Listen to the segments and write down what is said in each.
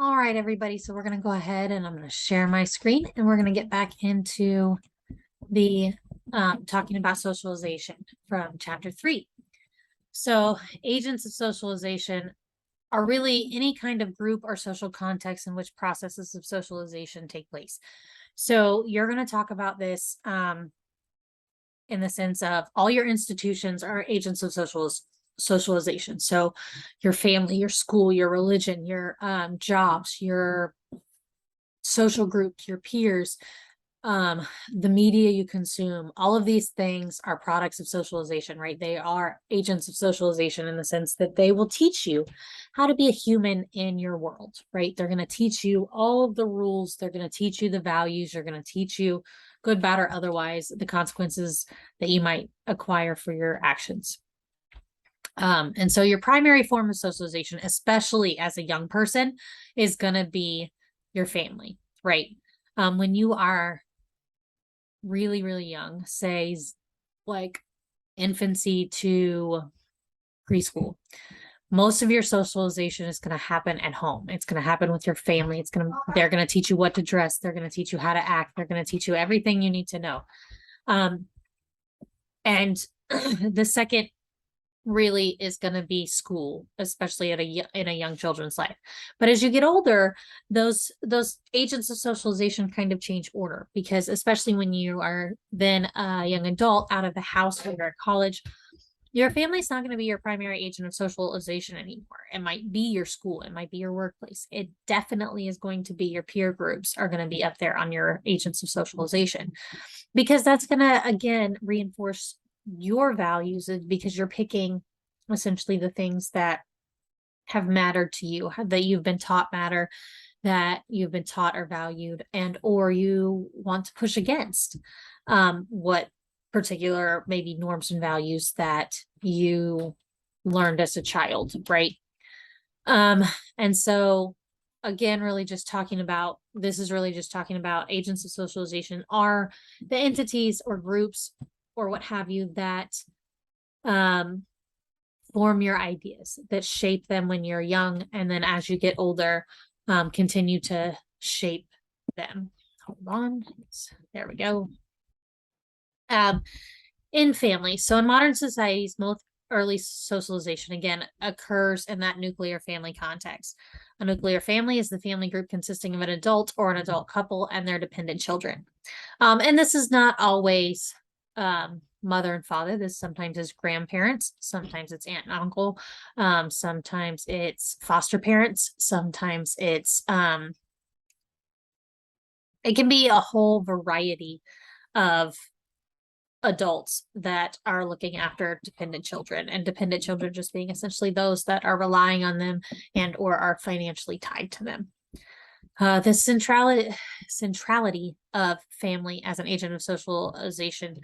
All right, everybody. So we're going to go ahead and I'm going to share my screen and we're going to get back into the talking about socialization from chapter 3. So agents of socialization are really any kind of group or social context in which processes of socialization take place. So you're going to talk about this in the sense of all your institutions are agents of socialization. So your family, your school, your religion, your jobs, your social groups, your peers, the media you consume, all of these things are products of socialization, right? They are agents of socialization in the sense that they will teach you how to be a human in your world, right? They're going to teach you all of the rules. They're going to teach you the values. They're going to teach you, good, bad, or otherwise, the consequences that you might acquire for your actions. And so your primary form of socialization, especially as a young person, is going to be your family, right? When you are really, really young, say like infancy to preschool, most of your socialization is going to happen at home. It's going to happen with your family. They're going to teach you what to dress. They're going to teach you how to act. They're going to teach you everything you need to know. And the second really is going to be school, especially in a young children's life. But as you get older, those agents of socialization kind of change order, because especially when you are then a young adult out of the house or you're at college, your family's not going to be your primary agent of socialization anymore. It might be your school, it might be your workplace. It definitely is going to be your peer groups are going to be up there on your agents of socialization, because that's going to again reinforce your values, because you're picking essentially the things that have mattered to you, that you've been taught matter, that you've been taught are valued, and or you want to push against what particular maybe norms and values that you learned as a child, right? And so again, really just talking about agents of socialization are the entities or groups or what have you that form your ideas, that shape them when you're young, and then as you get older, continue to shape them. Hold on. There we go. In family. So in modern societies, most early socialization again occurs in that nuclear family context. A nuclear family is the family group consisting of an adult or an adult couple and their dependent children. And this is not always mother and father. This sometimes is grandparents, sometimes it's aunt and uncle, sometimes it's foster parents, sometimes it can be a whole variety of adults that are looking after dependent children, and dependent children just being essentially those that are relying on them and or are financially tied to them. The centrality of family as an agent of socialization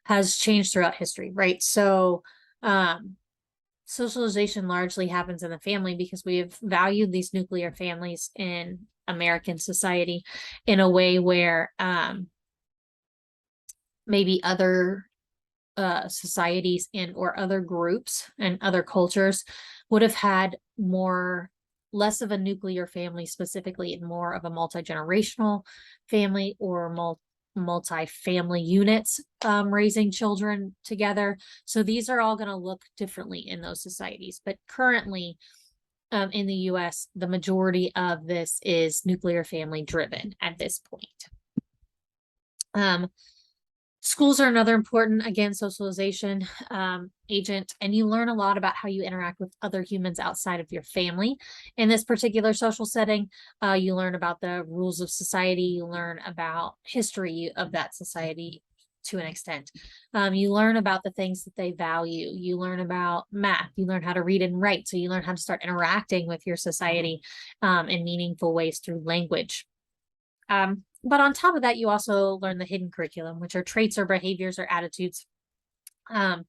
has changed throughout history, right? So socialization largely happens in the family because we have valued these nuclear families in American society in a way where maybe other societies and or other groups and other cultures would have had less of a nuclear family specifically and more of a multi-generational family or multi-family units raising children together. So these are all going to look differently in those societies. But currently in the US, the majority of this is nuclear family driven at this point. Schools are another important, again, socialization agent, and you learn a lot about how you interact with other humans outside of your family. In this particular social setting, you learn about the rules of society, you learn about history of that society to an extent. You learn about the things that they value. You learn about math. You learn how to read and write. So you learn how to start interacting with your society in meaningful ways through language. But on top of that, you also learn the hidden curriculum, which are traits or behaviors or attitudes that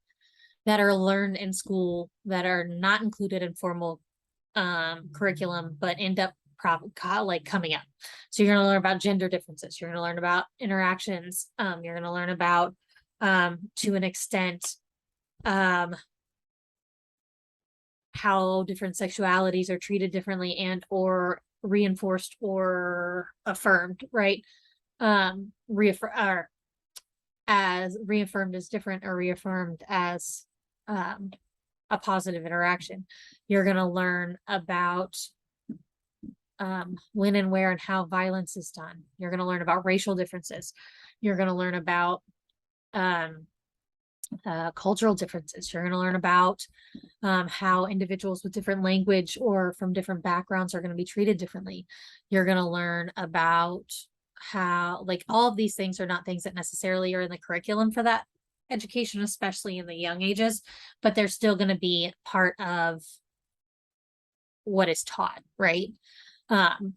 are learned in school that are not included in formal curriculum, but end up like coming up. So you're going to learn about gender differences. You're going to learn about interactions. You're going to learn about, to an extent, how different sexualities are treated differently and or reinforced or affirmed, right? Or as reaffirmed as different or reaffirmed as a positive interaction. You're going to learn about when and where and how violence is done. You're going to learn about racial differences. You're going to learn about cultural differences. You're going to learn about how individuals with different language or from different backgrounds are going to be treated differently. You're going to learn about how, like, all of these things are not things that necessarily are in the curriculum for that education, especially in the young ages, but they're still going to be part of what is taught, right? And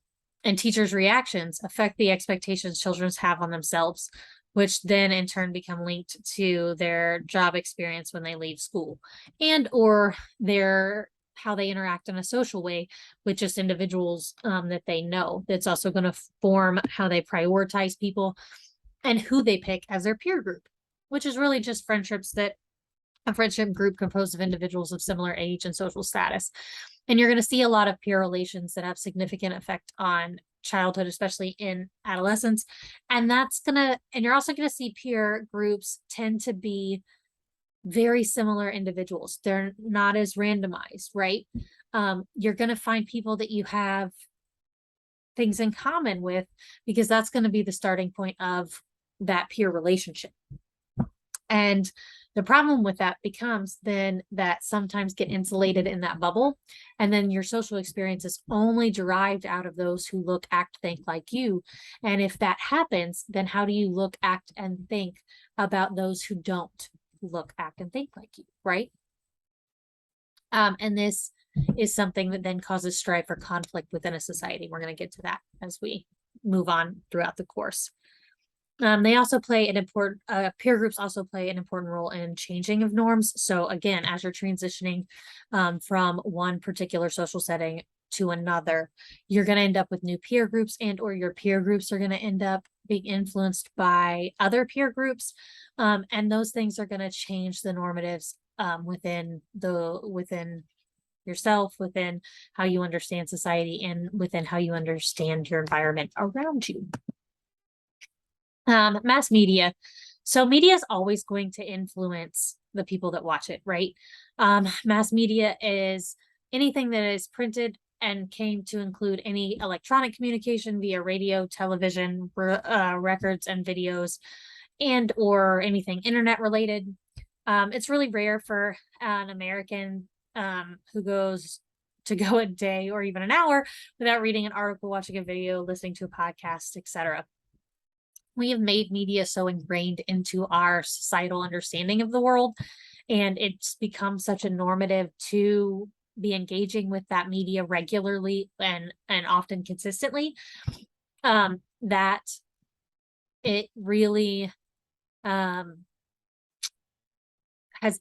teachers' reactions affect the expectations children have on themselves, which then in turn become linked to their job experience when they leave school, and or their how they interact in a social way with just individuals that they know. That's also going to form how they prioritize people and who they pick as their peer group, which is really just friendships that a friendship group composed of individuals of similar age and social status. And you're going to see a lot of peer relations that have significant effect on childhood, especially in adolescence. And you're also going to see peer groups tend to be very similar individuals. They're not as randomized, right? You're going to find people that you have things in common with, because that's going to be the starting point of that peer relationship. And the problem with that becomes then that sometimes get insulated in that bubble. And then your social experience is only derived out of those who look, act, think like you. And if that happens, then how do you look, act, and think about those who don't look, act, and think like you, right? And this is something that then causes strife or conflict within a society. We're going to get to that as we move on throughout the course. They also play an important, peer groups also play an important role in changing of norms. So again, as you're transitioning from one particular social setting to another, you're going to end up with new peer groups, and or your peer groups are going to end up being influenced by other peer groups. And those things are going to change the normatives within yourself, within how you understand society, and within how you understand your environment around you. Mass media. So media is always going to influence the people that watch it, right? Mass media is anything that is printed and came to include any electronic communication via radio, television, records and videos, and or anything internet related. It's really rare for an American who goes to go a day or even an hour without reading an article, watching a video, listening to a podcast, etc. We have made media so ingrained into our societal understanding of the world, and it's become such a normative to be engaging with that media regularly and often consistently, that it really has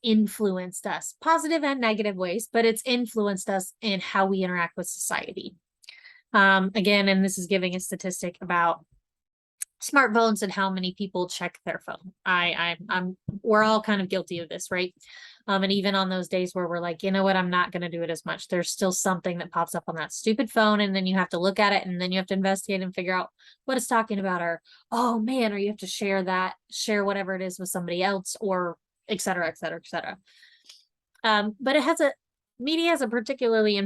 influenced us, positive and negative ways, but it's influenced us in how we interact with society. Again, and this is giving a statistic about smartphones and how many people check their phone. We're all kind of guilty of this, right? And even on those days where we're like, you know what, I'm not going to do it as much, there's still something that pops up on that stupid phone, and then you have to look at it, and then you have to investigate and figure out what it's talking about, or oh man, or you have to share whatever it is with somebody else, or et cetera, et cetera, et cetera. But media has a particularly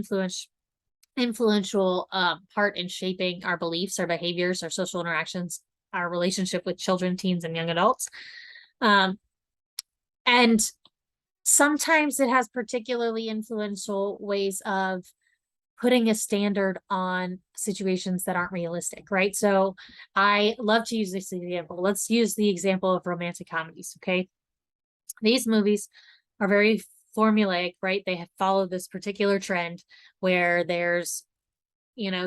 influential part in shaping our beliefs, our behaviors, our social interactions, our relationship with children, teens, and young adults. And sometimes it has particularly influential ways of putting a standard on situations that aren't realistic, right? So I love to use this example. Let's use the example of romantic comedies, okay? These movies are very formulaic, right? They have followed this particular trend where there's,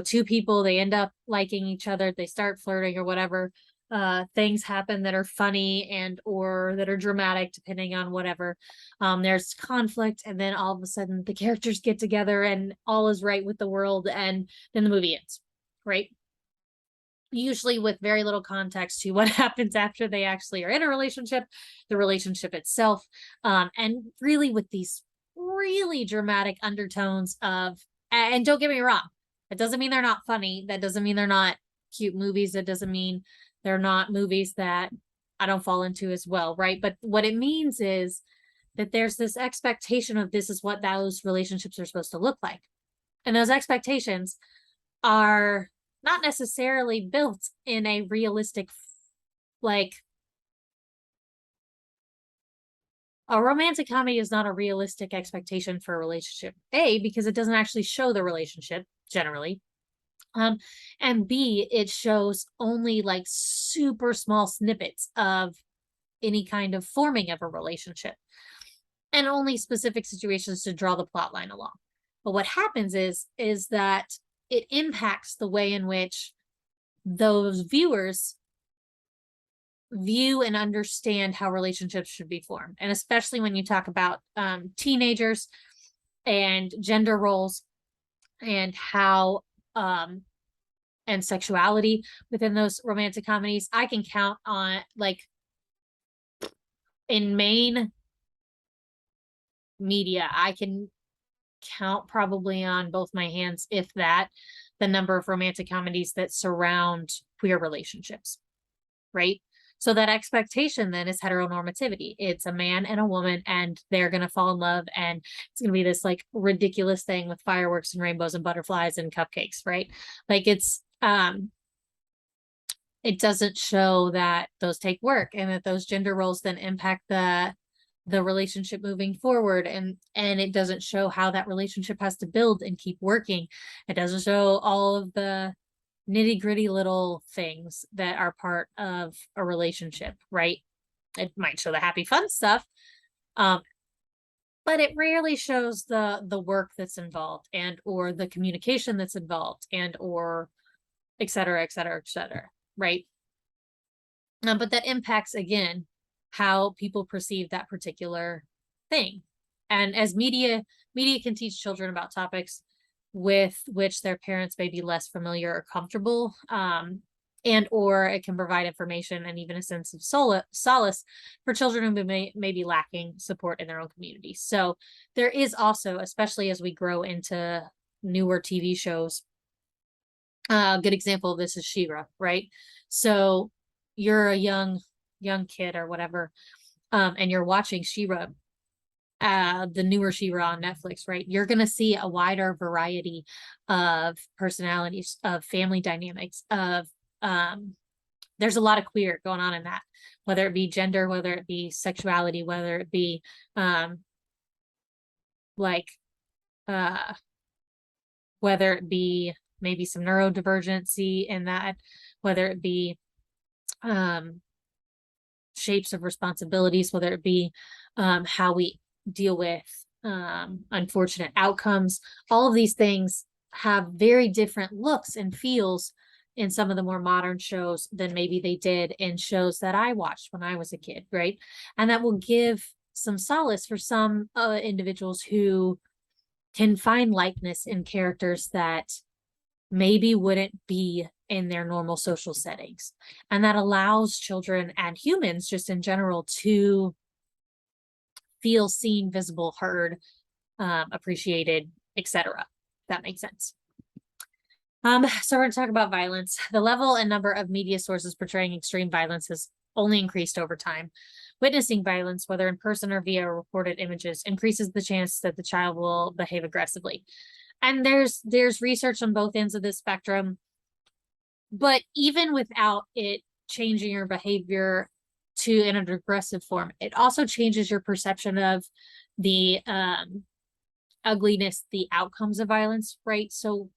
two people, they end up liking each other, they start flirting or whatever. Things happen that are funny and or that are dramatic, depending on whatever. There's conflict, and then all of a sudden the characters get together and all is right with the world, and then the movie ends, right? Usually with very little context to what happens after they actually are in a relationship, the relationship itself, and really with these really dramatic undertones of, and don't get me wrong, That doesn't mean they're not funny. That doesn't mean they're not cute movies. That doesn't mean they're not movies that I don't fall into as well, right? But what it means is that there's this expectation of this is what those relationships are supposed to look like. And those expectations are not necessarily built in a realistic, like, a romantic comedy is not a realistic expectation for a relationship. A, because it doesn't actually show the relationship generally. And B, it shows only like super small snippets of any kind of forming of a relationship and only specific situations to draw the plot line along. But what happens is that it impacts the way in which those viewers view and understand how relationships should be formed. And especially when you talk about teenagers and gender roles and how and sexuality within those romantic comedies, I can count on, like, in main media, I can count probably on both my hands, if that, the number of romantic comedies that surround queer relationships, right? So that expectation then is heteronormativity. It's a man and a woman, and they're going to fall in love, and it's going to be this like ridiculous thing with fireworks and rainbows and butterflies and cupcakes, right? Like it doesn't show that those take work and that those gender roles then impact the relationship moving forward, and it doesn't show how that relationship has to build and keep working. It doesn't show all of the nitty-gritty little things that are part of a relationship, right? It might show the happy fun stuff, but it rarely shows the work that's involved and or the communication that's involved and or et cetera, et cetera, et cetera, right? But that impacts, again, how people perceive that particular thing. And as media can teach children about topics with which their parents may be less familiar or comfortable, and or it can provide information and even a sense of solace for children who may be lacking support in their own community. So there is also, especially as we grow into newer TV shows, a good example of this is She-Ra, right? So you're a young kid or whatever, and you're watching She-Ra, the newer She-Ra on Netflix, right? You're gonna see a wider variety of personalities, of family dynamics, of there's a lot of queer going on in that, whether it be gender, whether it be sexuality, whether it be like whether it be maybe some neurodivergency in that, whether it be shapes of responsibilities, whether it be how we deal with unfortunate outcomes. All of these things have very different looks and feels in some of the more modern shows than maybe they did in shows that I watched when I was a kid, right? And that will give some solace for some individuals who can find likeness in characters that maybe wouldn't be in their normal social settings. And that allows children and humans just in general to feel seen, visible, heard, appreciated, etc. That makes sense. So we're going to talk about violence. The level and number of media sources portraying extreme violence has only increased over time. Witnessing violence, whether in person or via reported images, increases the chance that the child will behave aggressively. And there's research on both ends of this spectrum, but even without it changing your behavior to an aggressive form, it also changes your perception of the ugliness, the outcomes of violence, right? So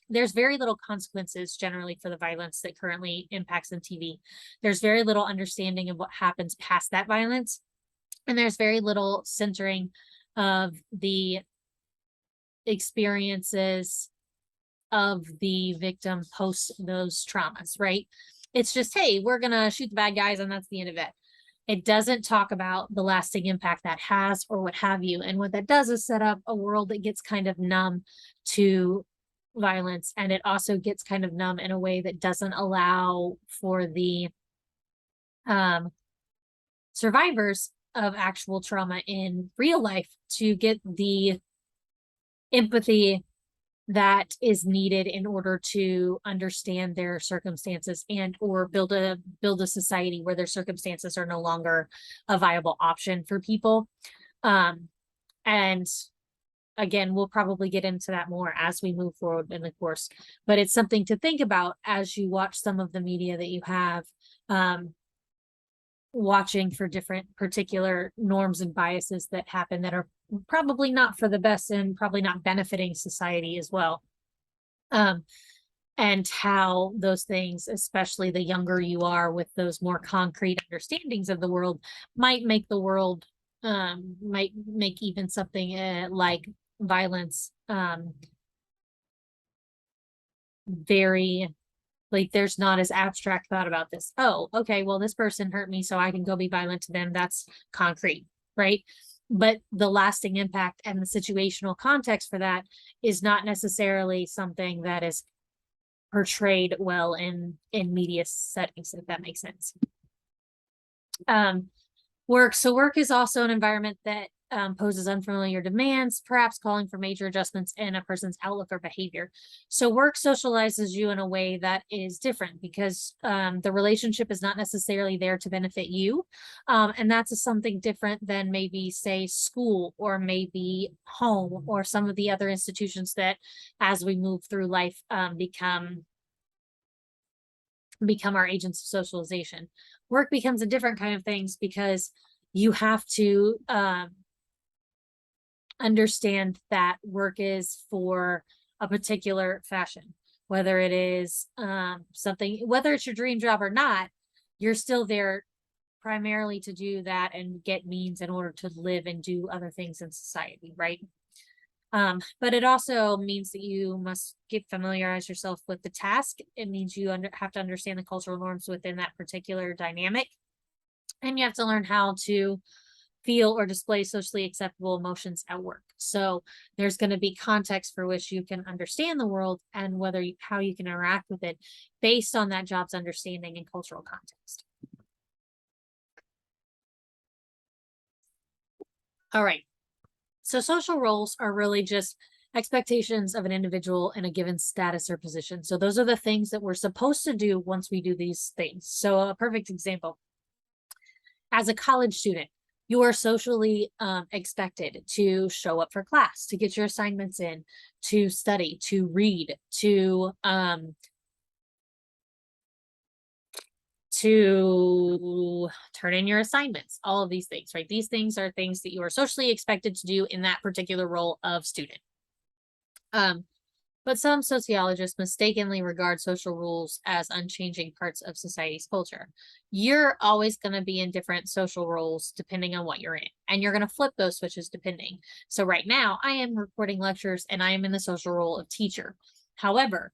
there's very little consequences generally for the violence that currently impacts on TV. There's very little understanding of what happens past that violence. And there's very little centering of the experiences of the victim post those traumas, right? It's just, hey, we're going to shoot the bad guys and that's the end of it. It doesn't talk about the lasting impact that has or what have you. And what that does is set up a world that gets kind of numb to violence, and it also gets kind of numb in a way that doesn't allow for the survivors of actual trauma in real life to get the empathy that is needed in order to understand their circumstances and or build a society where their circumstances are no longer a viable option for people. And again, we'll probably get into that more as we move forward in the course, but it's something to think about as you watch some of the media that you have, watching for different particular norms and biases that happen that are probably not for the best and probably not benefiting society as well. And how those things, especially the younger you are with those more concrete understandings of the world, might make the world, might make even something like violence very, like, there's not as abstract thought about this. Oh, okay, well, this person hurt me, so I can go be violent to them. That's concrete, right? But the lasting impact and the situational context for that is not necessarily something that is portrayed well in media settings, if that makes sense. Work. So work is also an environment that poses unfamiliar demands, perhaps calling for major adjustments in a person's outlook or behavior. So work socializes you in a way that is different because the relationship is not necessarily there to benefit you. And that's something different than maybe, say, school or maybe home or some of the other institutions that, as we move through life, become our agents of socialization. Work becomes a different kind of things because you have to understand that work is for a particular fashion, whether it is something, whether it's your dream job or not, you're still there primarily to do that and get means in order to live and do other things in society, right? But it also means that you must familiarize yourself with the task. It means you have to understand the cultural norms within that particular dynamic. And you have to learn how to feel or display socially acceptable emotions at work. So there's going to be context for which you can understand the world and how you can interact with it based on that job's understanding and cultural context. All right. So social roles are really just expectations of an individual in a given status or position. So those are the things that we're supposed to do once we do these things. So a perfect example, as a college student, you are socially expected to show up for class, to get your assignments in, to study, to read, to turn in your assignments, all of these things, right? These things are things that you are socially expected to do in that particular role of student. But some sociologists mistakenly regard social rules as unchanging parts of society's culture. You're always going to be in different social roles depending on what you're in, and you're going to flip those switches depending. So right now, I am recording lectures and I am in the social role of teacher. However,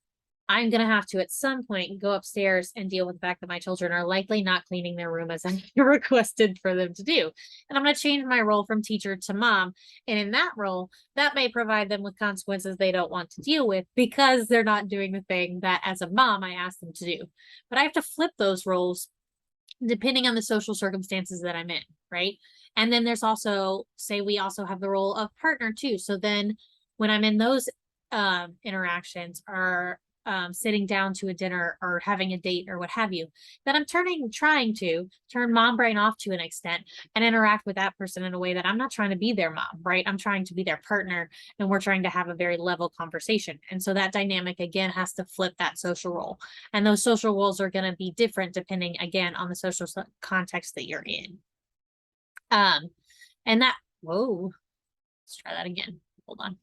I'm going to have to at some point go upstairs and deal with the fact that my children are likely not cleaning their room as I requested for them to do. And I'm going to change my role from teacher to mom. And in that role, that may provide them with consequences they don't want to deal with because they're not doing the thing that as a mom I asked them to do. But I have to flip those roles depending on the social circumstances that I'm in, right? And then there's also, say we also have the role of partner too. So then when I'm in those interactions or sitting down to a dinner or having a date or what have you, that I'm trying to turn mom brain off to an extent and interact with that person in a way that I'm not trying to be their mom, right? I'm trying to be their partner and we're trying to have a very level conversation. And so that dynamic again has to flip that social role. And those social roles are going to be different depending again on the social context that you're in. And that, whoa, let's try that again. Hold on.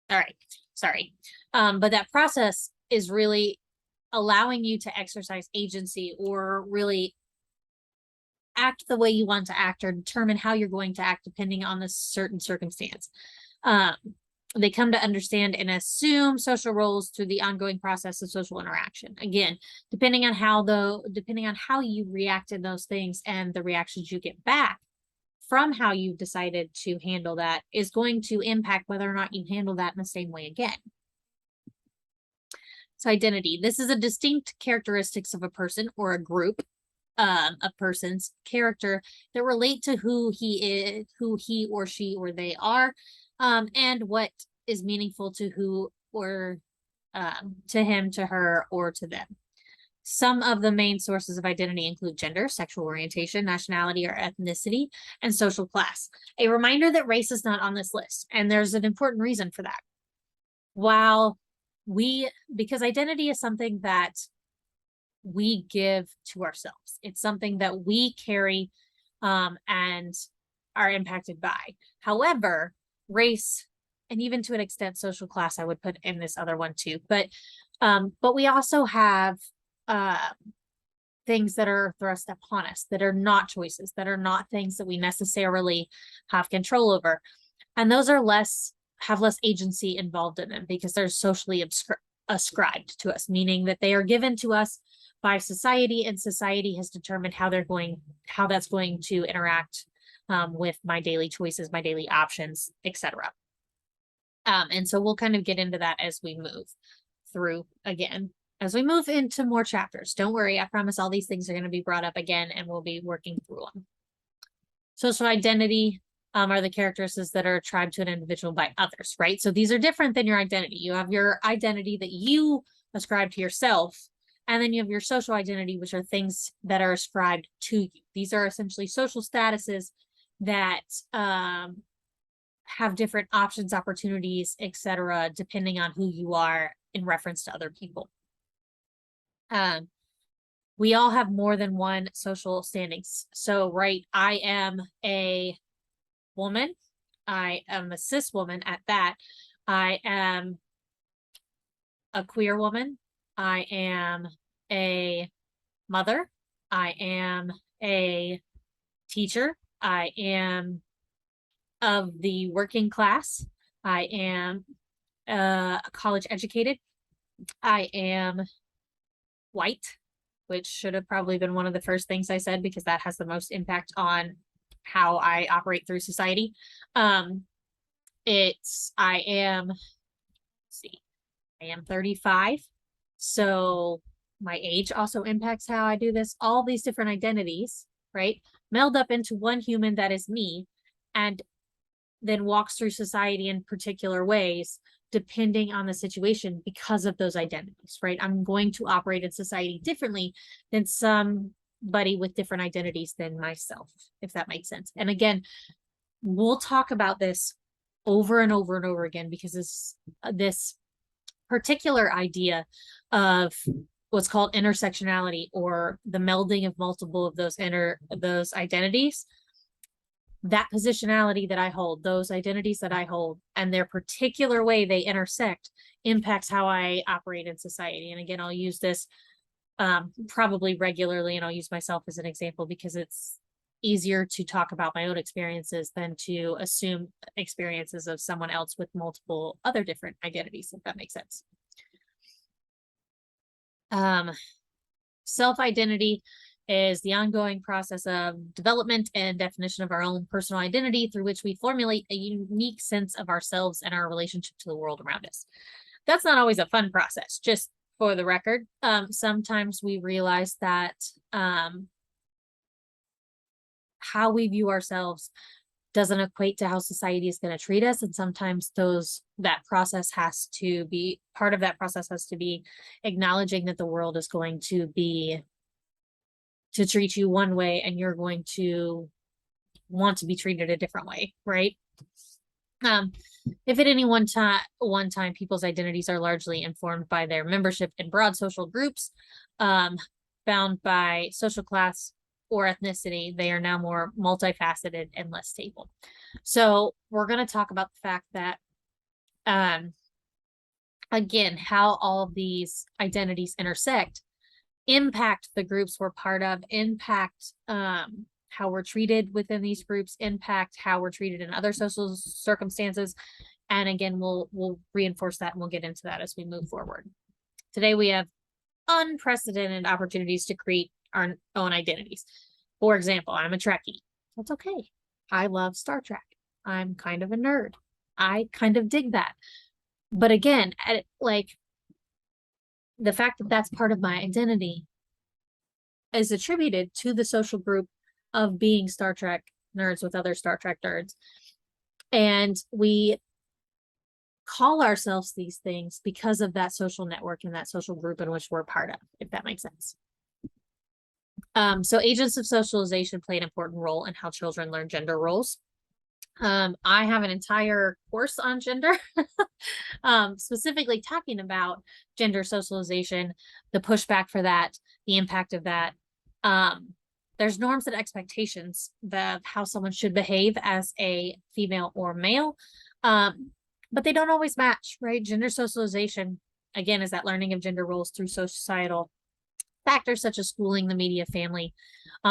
All right, sorry. But that process is really allowing you to exercise agency or really act the way you want to act or determine how you're going to act depending on the certain circumstance. They come to understand and assume social roles through the ongoing process of social interaction. Again, depending on how you react in those things and the reactions you get back from how you've decided to handle that is going to impact whether or not you handle that in the same way again. So identity. This is a distinct characteristics of a person or a group of persons' character that relate to who he or she or they are, and what is meaningful to who or to him, to her, or to them. Some of the main sources of identity include gender, sexual orientation, nationality or ethnicity, and social class. A reminder that race is not on this list, and there's an important reason for that. Because identity is something that we give to ourselves. It's something that we carry and are impacted by. However, race, and even to an extent social class, I would put in this other one too, but we also have things that are thrust upon us that are not choices, that are not things that we necessarily have control over, and those are have less agency involved in them because they're socially ascribed to us, meaning that they are given to us by society, and society has determined how that's going to interact with my daily choices, my daily options, etc. And so we'll kind of get into that as we move through again. As we move into more chapters, don't worry, I promise all these things are going to be brought up again and we'll be working through them. Social identity are the characteristics that are ascribed to an individual by others, right? So these are different than your identity. You have your identity that you ascribe to yourself, and then you have your social identity, which are things that are ascribed to you. These are essentially social statuses that have different options, opportunities, etc., depending on who you are in reference to other people. We all have more than one social standings. So, right, I am a woman. I am a cis woman at that. I am a queer woman. I am a mother. I am a teacher. I am of the working class. I am college educated. I am white, which should have probably been one of the first things I said because that has the most impact on how I operate through society. I am 35. So my age also impacts how I do this. All these different identities, right? Meld up into one human that is me, and then walks through society in particular ways depending on the situation because of those identities, right? I'm going to operate in society differently than somebody with different identities than myself, if that makes sense. And again, we'll talk about this over and over and over again because this particular idea of what's called intersectionality, or the melding of multiple of those identities, that positionality that I hold, those identities that I hold, and their particular way they intersect impacts how I operate in society. And again, I'll use this probably regularly, and I'll use myself as an example because it's easier to talk about my own experiences than to assume experiences of someone else with multiple other different identities, if that makes sense. Self-identity is the ongoing process of development and definition of our own personal identity through which we formulate a unique sense of ourselves and our relationship to the world around us. That's not always a fun process, just for the record. Sometimes we realize that how we view ourselves doesn't equate to how society is going to treat us. And sometimes that process has to be, part of that process has to be acknowledging that the world is going to treat you one way and you're going to want to be treated a different way, right? If at any one time people's identities are largely informed by their membership in broad social groups, bound by social class or ethnicity, they are now more multifaceted and less stable. So we're going to talk about the fact that, again, how all of these identities intersect, impact the groups we're part of, impact how we're treated within these groups, impact how we're treated in other social circumstances. And again, we'll reinforce that and we'll get into that as we move forward. Today, we have unprecedented opportunities to create our own identities. For example, I'm a Trekkie. That's okay. I love Star Trek. I'm kind of a nerd. I kind of dig that. But again, the fact that that's part of my identity is attributed to the social group of being Star Trek nerds with other Star Trek nerds. And we call ourselves these things because of that social network and that social group in which we're part of, if that makes sense. So agents of socialization play an important role in how children learn gender roles. I have an entire course on gender, specifically talking about gender socialization, the pushback for that, the impact of that. There's norms and expectations of how someone should behave as a female or male, but they don't always match, right? Gender socialization, again, is that learning of gender roles through societal factors such as schooling, the media, family.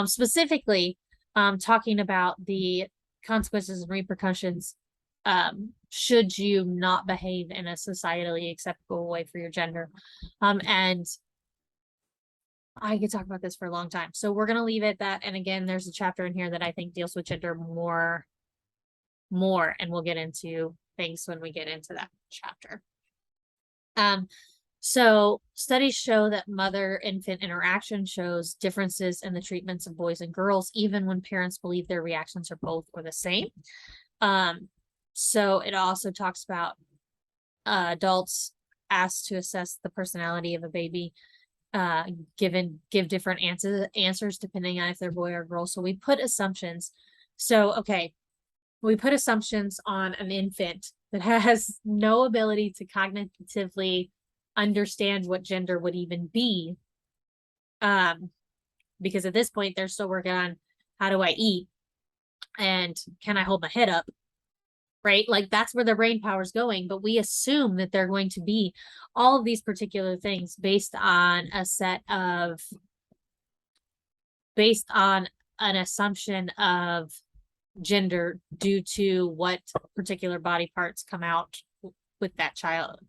Specifically, talking about the consequences and repercussions should you not behave in a societally acceptable way for your gender. And I could talk about this for a long time. So we're going to leave it at that. And again, there's a chapter in here that I think deals with gender more, and we'll get into things when we get into that chapter. So studies show that mother-infant interaction shows differences in the treatments of boys and girls, even when parents believe their reactions are both or the same. So it also talks about adults asked to assess the personality of a baby, give different answers depending on if they're boy or girl. So we put assumptions. So, okay, we put assumptions on an infant that has no ability to cognitively understand what gender would even be, because at this point they're still working on how do I eat and can I hold my head up, right? Like that's where their brain power is going, but we assume that they're going to be all of these particular things based on an assumption of gender due to what particular body parts come out with that child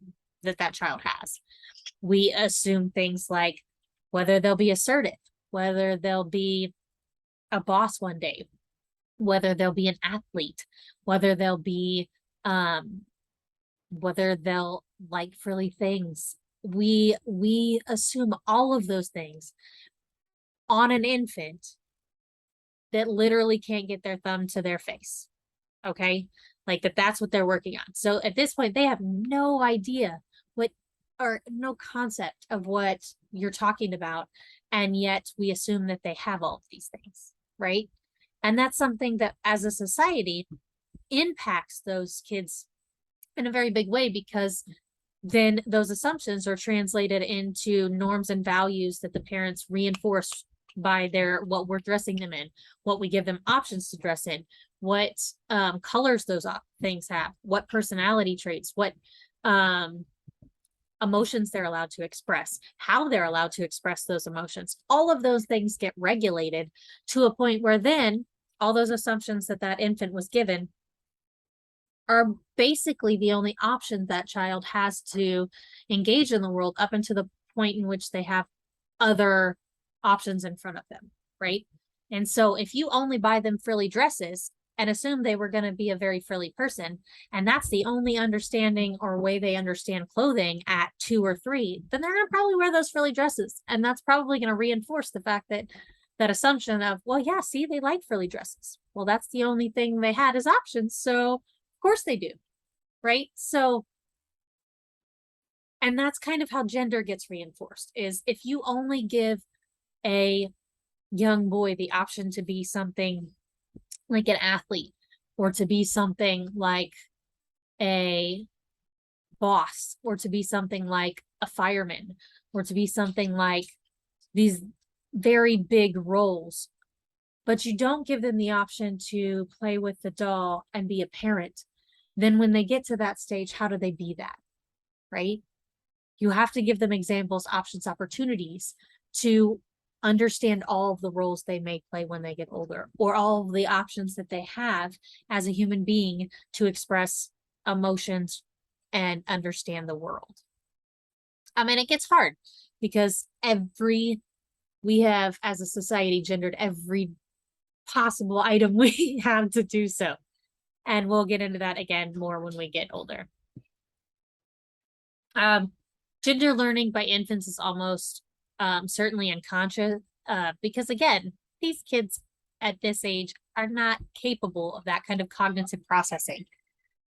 has. We assume things like whether they'll be assertive, whether they'll be a boss one day, whether they'll be an athlete, whether they'll be whether they'll like frilly things. We assume all of those things on an infant that literally can't get their thumb to their face. Okay? Like that's what they're working on. So at this point, they have no idea or no concept of what you're talking about. And yet we assume that they have all of these things, right? And that's something that as a society impacts those kids in a very big way, because then those assumptions are translated into norms and values that the parents reinforce by what we're dressing them in, what we give them options to dress in, what colors those things have, what personality traits, what emotions they're allowed to express, how they're allowed to express those emotions. All of those things get regulated to a point where then all those assumptions that infant was given are basically the only options that child has to engage in the world up until the point in which they have other options in front of them, right? And so if you only buy them frilly dresses and assume they were going to be a very frilly person, and that's the only understanding or way they understand clothing at 2 or 3, then they're going to probably wear those frilly dresses. And that's probably going to reinforce the fact that assumption of, well, yeah, see, they like frilly dresses. Well, that's the only thing they had as options. So of course they do, right? So, and that's kind of how gender gets reinforced, is if you only give a young boy the option to be something like an athlete, or to be something like a boss, or to be something like a fireman, or to be something like these very big roles, but you don't give them the option to play with the doll and be a parent, then when they get to that stage, how do they be that, right? You have to give them examples, options, opportunities to understand all of the roles they may play when they get older, or all of the options that they have as a human being to express emotions and understand the world. I mean, it gets hard because we have as a society gendered every possible item we have to do so. And we'll get into that again more when we get older. Gender learning by infants is almost certainly unconscious, because again, these kids at this age are not capable of that kind of cognitive processing.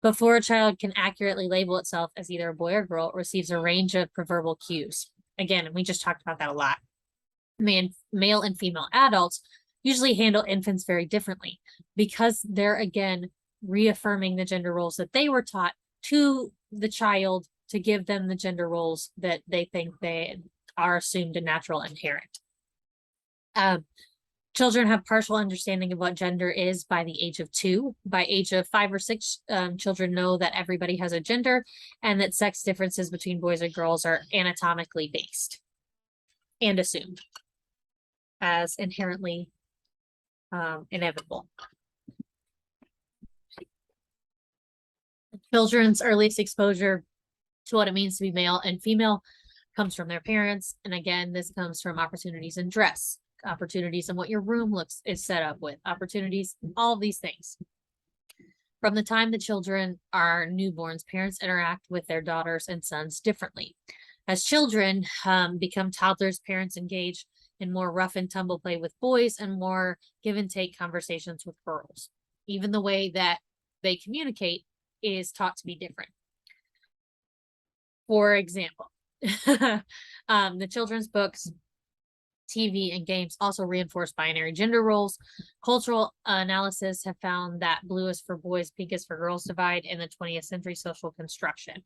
Before a child can accurately label itself as either a boy or girl, it receives a range of preverbal cues. Again, we just talked about that a lot. Male and female adults usually handle infants very differently because they're, again, reaffirming the gender roles that they were taught to the child to give them the gender roles that they think they are assumed and natural inherent. Children have partial understanding of what gender is by the age of 2. By age of 5 or 6, children know that everybody has a gender and that sex differences between boys and girls are anatomically based and assumed as inherently inevitable. Children's earliest exposure to what it means to be male and female comes from their parents. And again, this comes from opportunities in dress, opportunities in what your room is set up with, opportunities, all of these things. From the time the children are newborns, parents interact with their daughters and sons differently. As children become toddlers, parents engage in more rough and tumble play with boys and more give and take conversations with girls. Even the way that they communicate is taught to be different. For example, the children's books, TV, and games also reinforce binary gender roles. Cultural analysis have found that blue is for boys, pink is for girls divide in the 20th century social construction.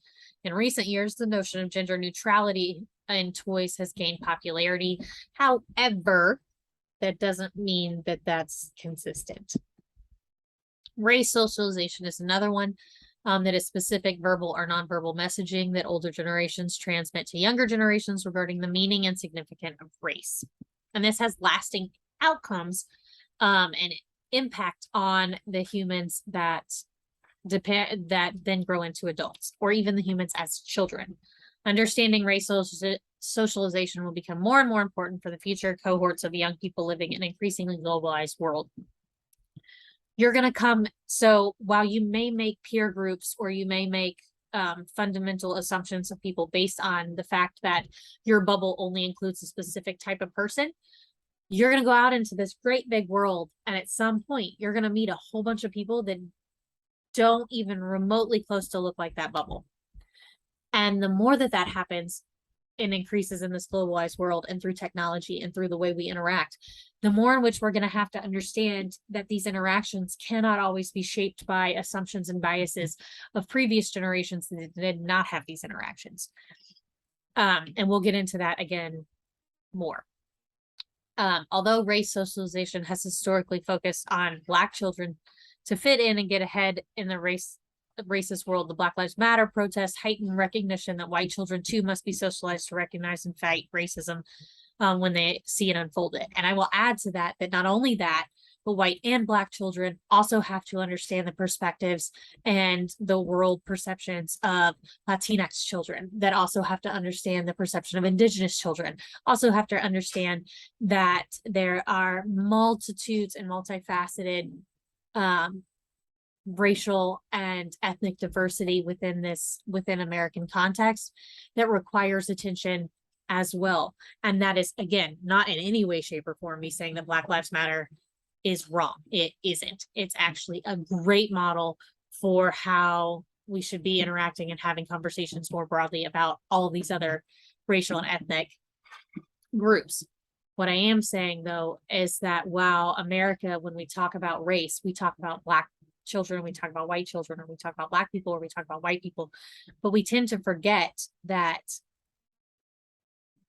In recent years, the notion of gender neutrality in toys has gained popularity. However, that doesn't mean that that's consistent. Race socialization is another one. That is specific verbal or nonverbal messaging that older generations transmit to younger generations regarding the meaning and significance of race. And this has lasting outcomes and impact on the humans that then grow into adults, or even the humans as children. Understanding race socialization will become more and more important for the future cohorts of young people living in an increasingly globalized world. You're going to come, so while you may make peer groups or you may make fundamental assumptions of people based on the fact that your bubble only includes a specific type of person, you're going to go out into this great big world, and at some point you're going to meet a whole bunch of people that don't even remotely close to look like that bubble. And the more that happens and increases in this globalized world and through technology and through the way we interact, the more in which we're going to have to understand that these interactions cannot always be shaped by assumptions and biases of previous generations that did not have these interactions. And we'll get into that again more. Although race socialization has historically focused on Black children to fit in and get ahead in the racist world, the Black Lives Matter protests heightened recognition that white children too must be socialized to recognize and fight racism when they see it unfolded. And I will add to that not only that, but white and Black children also have to understand the perspectives and the world perceptions of Latinx children, that also have to understand the perception of Indigenous children, also have to understand that there are multitudes and multifaceted racial and ethnic diversity within American context that requires attention as well. And that is, again, not in any way, shape, or form me saying that Black Lives Matter is wrong. It isn't. It's actually a great model for how we should be interacting and having conversations more broadly about all these other racial and ethnic groups. What I am saying, though, is that while America, when we talk about race, we talk about Black children, we talk about white children, or we talk about Black people, or we talk about white people, but we tend to forget that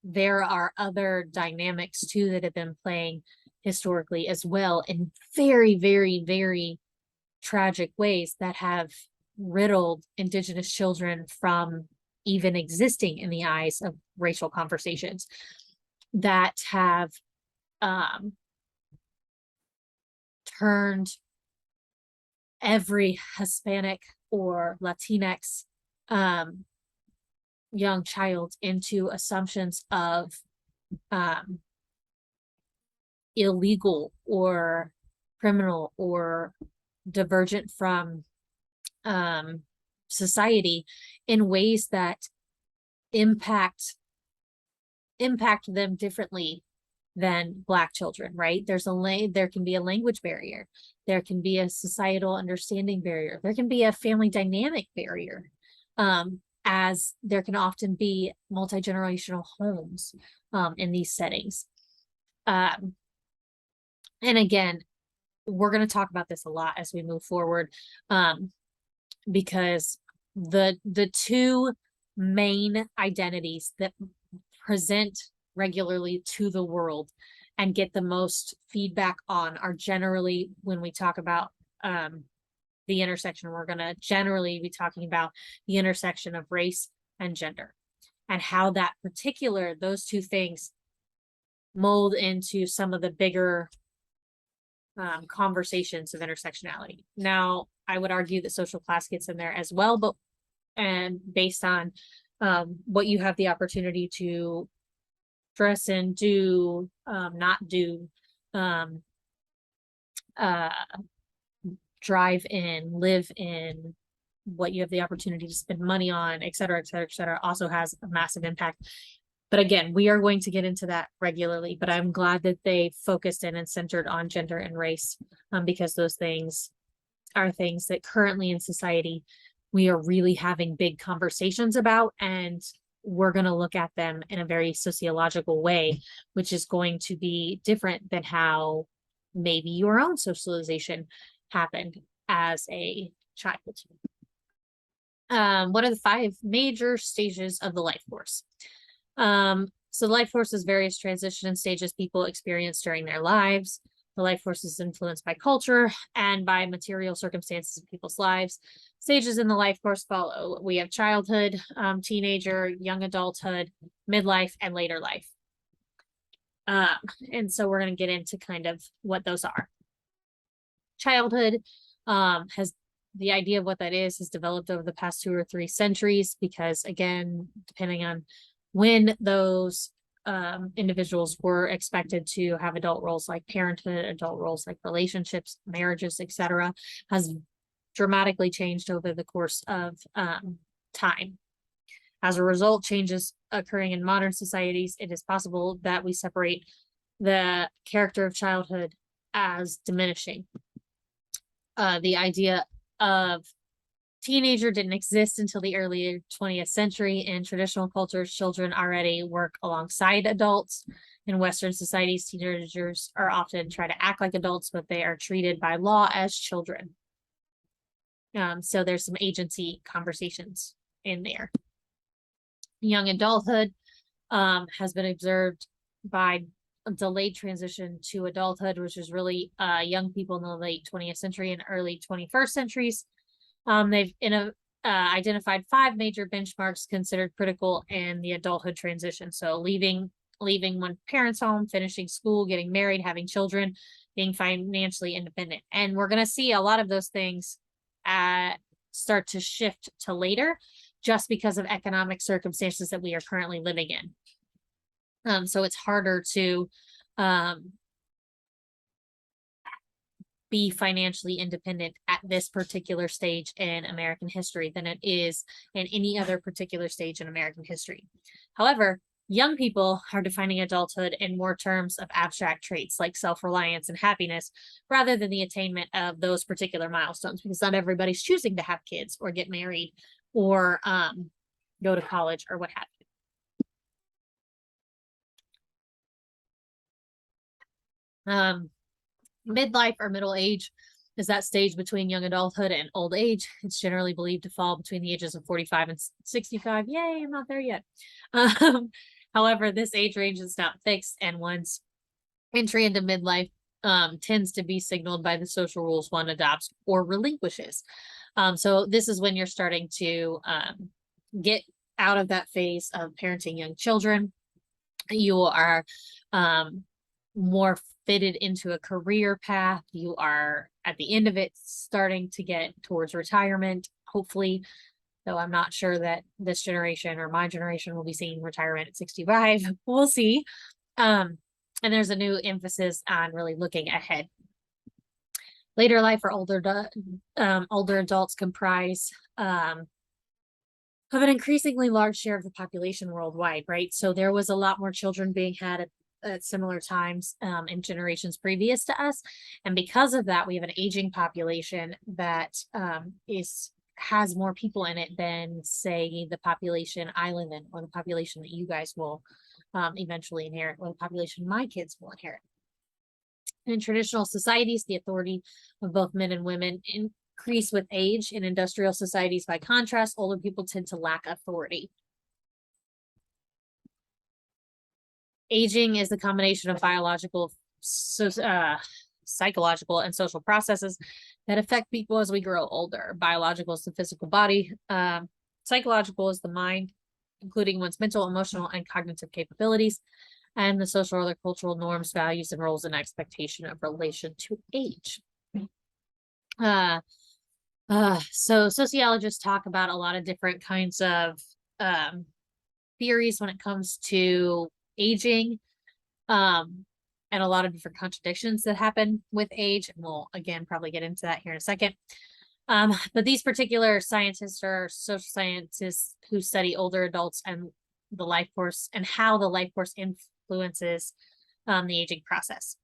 there are other dynamics too that have been playing historically as well in very, very, very tragic ways that have riddled Indigenous children from even existing in the eyes of racial conversations, that have turned every Hispanic or Latinx young child into assumptions of illegal or criminal or divergent from society in ways that impact them differently than Black children, right? There can be a language barrier. There can be a societal understanding barrier. There can be a family dynamic barrier, as there can often be multi-generational homes in these settings. And again, we're going to talk about this a lot as we move forward, because the two main identities that present regularly to the world and get the most feedback on are generally, when we talk about the intersection, we're going to generally be talking about the intersection of race and gender, and how those two things mold into some of the bigger conversations of intersectionality. Now, I would argue that social class gets in there as well, but based on what you have the opportunity to dress in, do, not do, drive in, live in, what you have the opportunity to spend money on, et cetera, et cetera, et cetera, also has a massive impact. But again, we are going to get into that regularly, but I'm glad that they focused in and centered on gender and race, because those things are things that currently in society we are really having big conversations about, and we're going to look at them in a very sociological way, which is going to be different than how maybe your own socialization happened as a child. What are the 5 major stages of the life course? So the life course is various transition stages people experience during their lives. The life course is influenced by culture and by material circumstances of people's lives. Stages in the life course follow. We have childhood, teenager, young adulthood, midlife, and later life. And so we're going to get into kind of what those are. Childhood has the idea of what that is has developed over the past 2 or 3 centuries, because again, depending on when those individuals were expected to have adult roles like parenthood, adult roles like relationships, marriages, etc., has dramatically changed over the course of time. As a result, changes occurring in modern societies, it is possible that we separate the character of childhood as diminishing. The idea of teenager didn't exist until the early 20th century. In traditional cultures, children already work alongside adults. In Western societies, teenagers are often try to act like adults, but they are treated by law as children. So there's some agency conversations in there. Young adulthood has been observed by a delayed transition to adulthood, which is really young people in the late 20th century and early 21st centuries. They've identified 5 major benchmarks considered critical in the adulthood transition. So leaving one parent's home, finishing school, getting married, having children, being financially independent. And we're going to see a lot of those things start to shift to later, just because of economic circumstances that we are currently living in. So it's harder to be financially independent at this particular stage in American history than it is in any other particular stage in American history. However, young people are defining adulthood in more terms of abstract traits like self-reliance and happiness, rather than the attainment of those particular milestones, because not everybody's choosing to have kids or get married or go to college or what have you. Midlife or middle age is that stage between young adulthood and old age. It's generally believed to fall between the ages of 45 and 65. Yay, I'm not there yet. However, this age range is not fixed, and one's entry into midlife tends to be signaled by the social rules one adopts or relinquishes. So this is when you're starting to get out of that phase of parenting young children. You are more fitted into a career path. You are at the end of it starting to get towards retirement, hopefully, though I'm not sure that this generation or my generation will be seeing retirement at 65. We'll see. And there's a new emphasis on really looking ahead. Later life or older adults comprise of an increasingly large share of the population worldwide, right? So there was a lot more children being had at similar times in generations previous to us. And because of that, we have an aging population that has more people in it than, say, the population I live in, or the population that you guys will eventually inherit, or the population my kids will inherit. In traditional societies, the authority of both men and women increase with age. In industrial societies, by contrast, older people tend to lack authority. Aging is the combination of biological, psychological, and social processes that affect people as we grow older. Biological is the physical body. Psychological is the mind, including one's mental, emotional, and cognitive capabilities, and the social or other cultural norms, values, and roles and expectation of relation to age. So sociologists talk about a lot of different kinds of theories when it comes to aging, and a lot of different contradictions that happen with age. And we'll, again, probably get into that here in a second. But these particular scientists are social scientists who study older adults and the life force, and how the life force influences the aging process.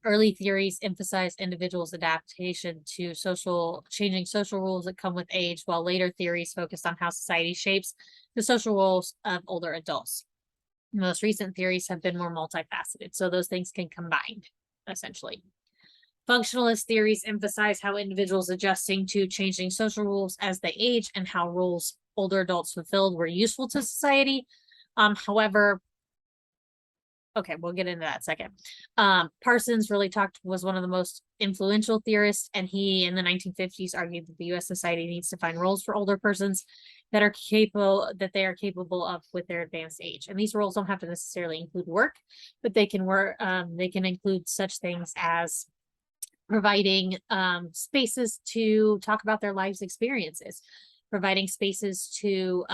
Early theories emphasize individuals' adaptation to changing social rules that come with age, while later theories focused on how society shapes the social roles of older adults. Most recent theories have been more multifaceted, so those things can combine, essentially. Functionalist theories emphasize how individuals adjusting to changing social rules as they age, and how roles older adults fulfilled were useful to society. However, okay, we'll get into that in a second. Parsons was one of the most influential theorists, and he, in the 1950s, argued that the U.S. society needs to find roles for older persons that they are capable of with their advanced age. And these roles don't have to necessarily include work, but they can include such things as providing spaces to talk about their life's experiences, providing spaces to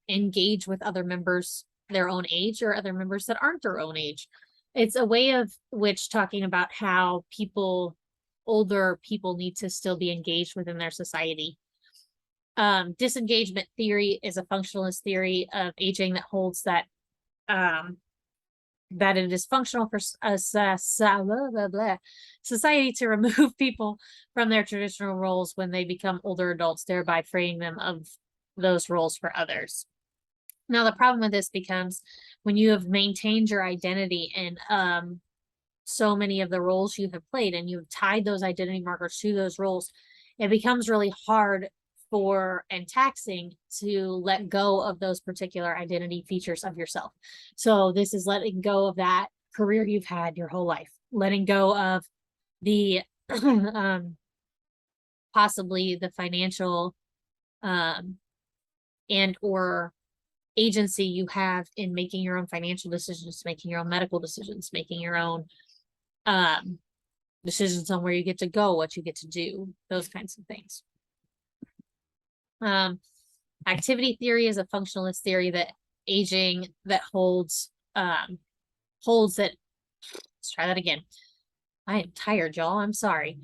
engage with other members their own age, or other members that aren't their own age. It's a way of which talking about how older people need to still be engaged within their society. Disengagement theory is a functionalist theory of aging that holds that it is functional for society to remove people from their traditional roles when they become older adults, thereby freeing them of those roles for others. Now, the problem with this becomes when you have maintained your identity in so many of the roles you have played, and you've tied those identity markers to those roles, it becomes really hard and taxing to let go of those particular identity features of yourself. So this is letting go of that career you've had your whole life, letting go of the possibly the financial and or agency you have in making your own financial decisions, making your own medical decisions, making your own decisions on where you get to go, what you get to do, those kinds of things. Activity theory is a functionalist theory that aging that holds that, let's try that again. I am tired, y'all. I'm sorry.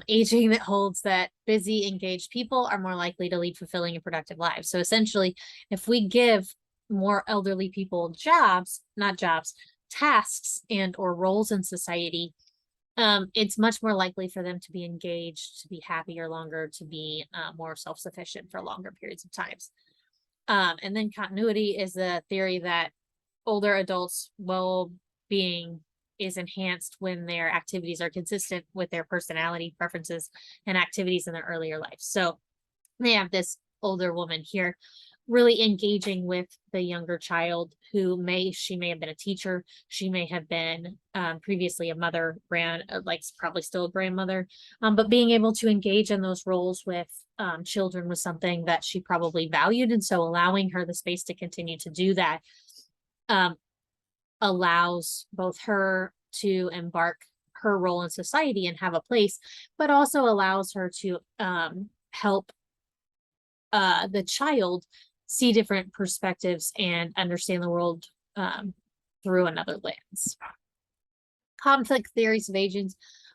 Aging that holds that busy, engaged people are more likely to lead fulfilling and productive lives. So essentially, if we give more elderly people tasks and or roles in society, it's much more likely for them to be engaged, to be happier longer, to be more self-sufficient for longer periods of times. And then continuity is a theory that older adults' well-being is enhanced when their activities are consistent with their personality, preferences, and activities in their earlier life. So they have this older woman here really engaging with the younger child she may have been a teacher, she may have been previously a mother, probably still a grandmother, but being able to engage in those roles with children was something that she probably valued, and so allowing her the space to continue to do that allows both her to embark her role in society and have a place, but also allows her to help the child see different perspectives and understand the world through another lens. Conflict theories of aging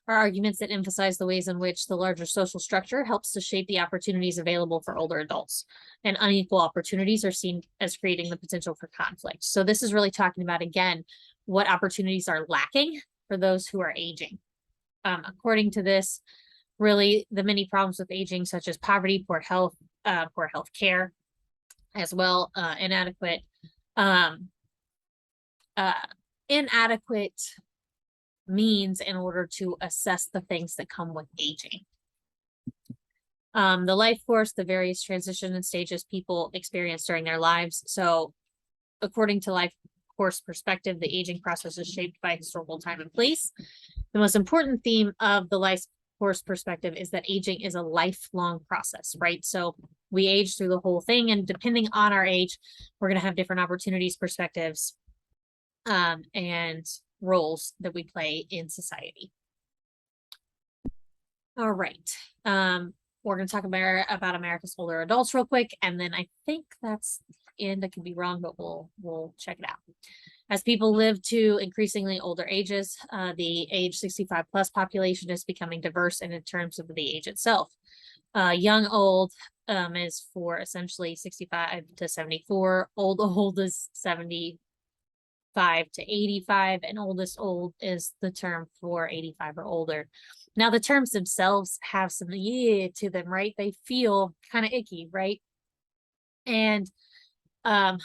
are arguments that emphasize the ways in which the larger social structure helps to shape the opportunities available for older adults, and unequal opportunities are seen as creating the potential for conflict. So this is really talking about, again, what opportunities are lacking for those who are aging. According to this, really the many problems with aging, such as poverty, poor health care, as well, inadequate means in order to assess the things that come with aging. The life course, the various transition and stages people experience during their lives. So according to life course perspective, the aging process is shaped by historical time and place. The most important theme of the life course perspective is that aging is a lifelong process, right? So we age through the whole thing, and depending on our age, we're going to have different opportunities, perspectives, and roles that we play in society. All right. We're going to talk about America's older adults real quick, and then I think that's the end. I could be wrong, but we'll check it out. As people live to increasingly older ages, the age 65 plus population is becoming diverse in terms of the age itself. Young old is for essentially 65 to 74. Old is 75 to 85, and oldest old is the term for 85 or older. Now, the terms themselves have some to them, right? They feel kind of icky, right? And I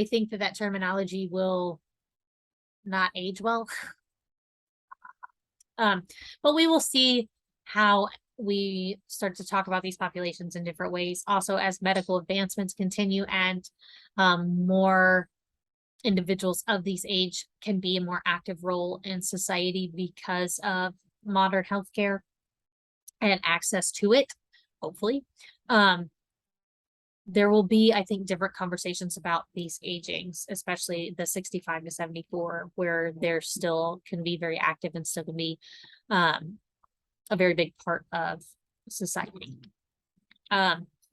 think that terminology will not age well. But we will see how we start to talk about these populations in different ways. Also, as medical advancements continue and more individuals of these age can be a more active role in society because of modern healthcare and access to it, hopefully. There will be, I think, different conversations about these agings, especially the 65 to 74, where they're still can be very active and still can be a very big part of society.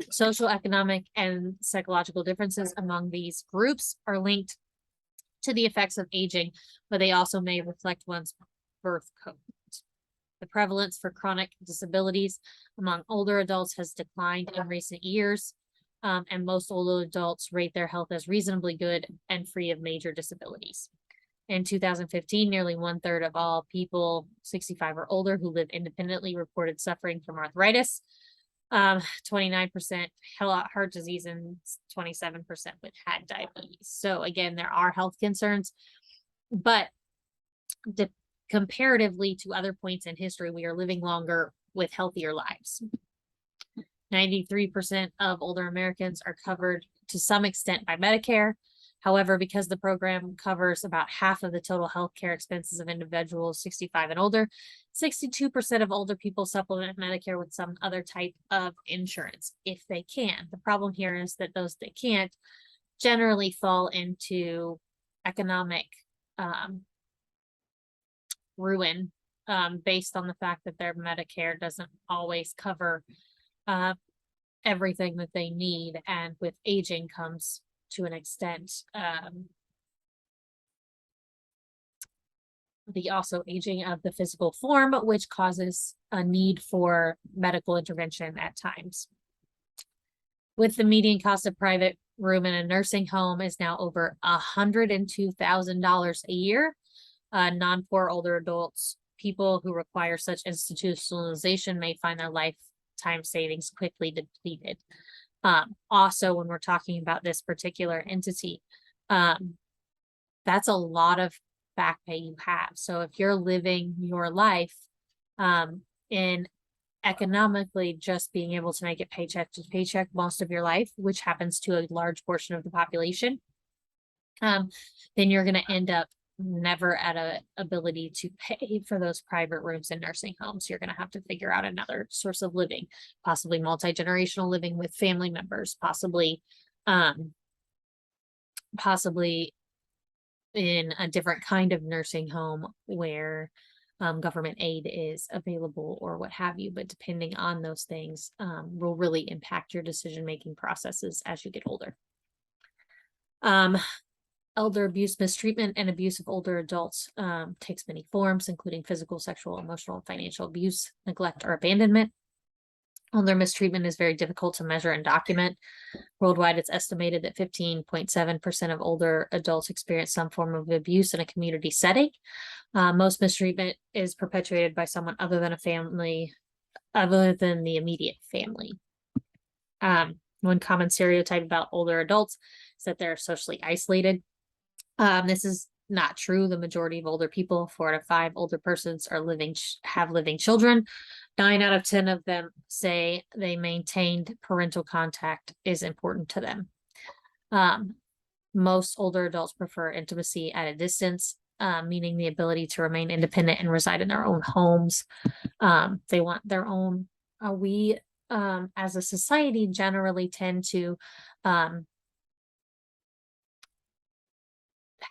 Social, economic, and psychological differences among these groups are linked to the effects of aging, but they also may reflect one's birth code. The prevalence for chronic disabilities among older adults has declined in recent years, and most older adults rate their health as reasonably good and free of major disabilities. In 2015, nearly 1/3 of all people 65 or older who live independently reported suffering from arthritis, 29% heart disease, and 27% had diabetes. So again, there are health concerns, but comparatively to other points in history, we are living longer with healthier lives. 93% of older Americans are covered to some extent by Medicare. However, because the program covers about half of the total healthcare expenses of individuals 65 and older, 62% of older people supplement Medicare with some other type of insurance if they can. The problem here is that those that can't generally fall into economic ruin based on the fact that their Medicare doesn't always cover everything that they need, and with aging comes to an extent the also aging of the physical form, which causes a need for medical intervention at times. With the median cost of private room in a nursing home is now over $102,000 a year. Non-poor older adults, people who require such institutionalization, may find their lifetime savings quickly depleted. Also, when we're talking about this particular entity, that's a lot of back pay you have. So if you're living your life in economically just being able to make it paycheck to paycheck most of your life, which happens to a large portion of the population, then you're going to end up never at a ability to pay for those private rooms in nursing homes. You're going to have to figure out another source of living, possibly multi-generational living with family members, possibly in a different kind of nursing home where government aid is available or what have you. But depending on those things will really impact your decision-making processes as you get older. Elder abuse, mistreatment, and abuse of older adults takes many forms, including physical, sexual, emotional, and financial abuse, neglect, or abandonment. Older mistreatment is very difficult to measure and document. Worldwide, it's estimated that 15.7% of older adults experience some form of abuse in a community setting. Most mistreatment is perpetuated by someone other than a family, other than the immediate family. One common stereotype about older adults is that they're socially isolated. This is not true. The majority of older people, 4 out of 5 older persons, are have living children. 9 out of 10 of them say they maintained parental contact is important to them. Most older adults prefer intimacy at a distance, meaning the ability to remain independent and reside in their own homes. They want their own. We, as a society, generally tend to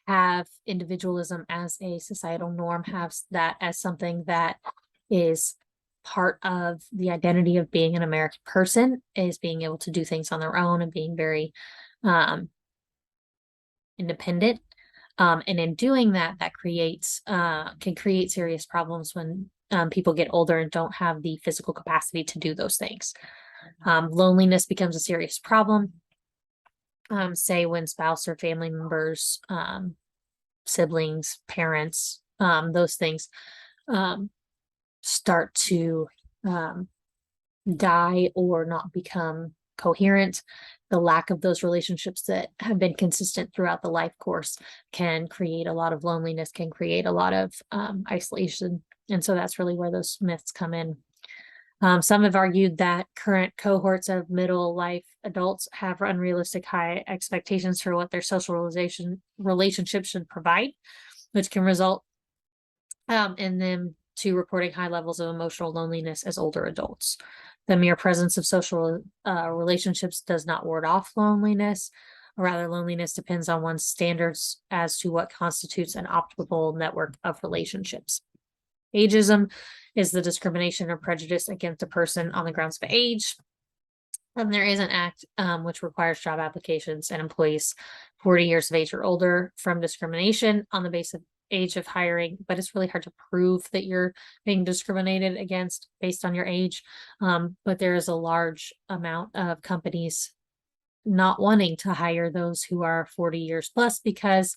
have individualism as a societal norm, have that as something that is part of the identity of being an American person, is being able to do things on their own and being very independent. And in doing that, that creates can create serious problems when people get older and don't have the physical capacity to do those things. Loneliness becomes a serious problem. Say when spouse or family members, siblings, parents, those things start to die or not become coherent. The lack of those relationships that have been consistent throughout the life course can create a lot of loneliness, can create a lot of isolation. And so that's really where those myths come in. Some have argued that current cohorts of middle life adults have unrealistic high expectations for what their socialization relationships should provide, which can result in them to reporting high levels of emotional loneliness as older adults. The mere presence of social relationships does not ward off loneliness. Rather, loneliness depends on one's standards as to what constitutes an optimal network of relationships. Ageism is the discrimination or prejudice against a person on the grounds of age. And there is an act which requires job applications and employees 40 years of age or older from discrimination on the basis of age of hiring, but it's really hard to prove that you're being discriminated against based on your age. But there is a large amount of companies not wanting to hire those who are 40 years plus because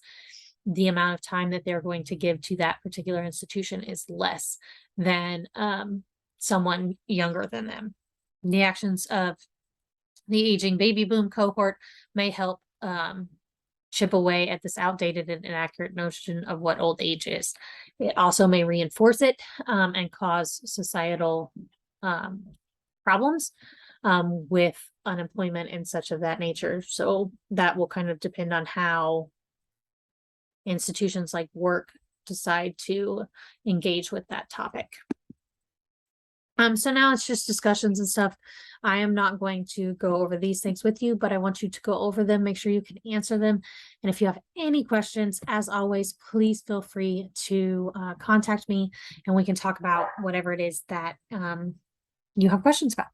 the amount of time that they're going to give to that particular institution is less than someone younger than them. The actions of the aging baby boom cohort may help chip away at this outdated and inaccurate notion of what old age is. It also may reinforce it and cause societal problems with unemployment and such of that nature. So that will kind of depend on how institutions like work decide to engage with that topic. So now it's just discussions and stuff. I am not going to go over these things with you, but I want you to go over them, make sure you can answer them. And if you have any questions, as always, please feel free to contact me and we can talk about whatever it is that you have questions about.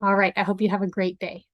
All right, I hope you have a great day.